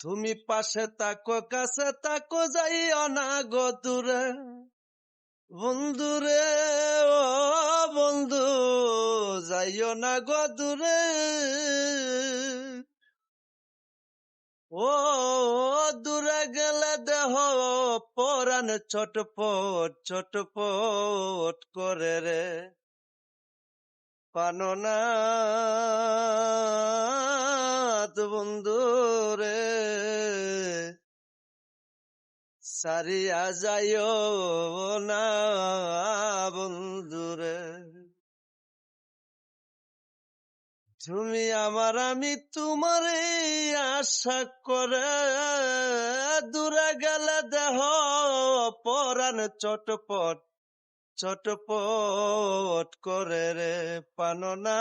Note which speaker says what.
Speaker 1: তুমি পাশে তাকো কাছে তাকো যাইও না গো দূরে বন্ধুরে ও বন্ধু যাইও না গো দূরে ও দূরে গেলে দেহ পরাণ ছটপট ছটপট করে রে প্রাণনাথ বন্ধু রে সারিয়া যাইও না বন্ধুরে তুমি আমার আমি তোমারে আশা করে দূরে গেলে দেহ পরাণ চটপট চটপট করে রে প্রাণনাথ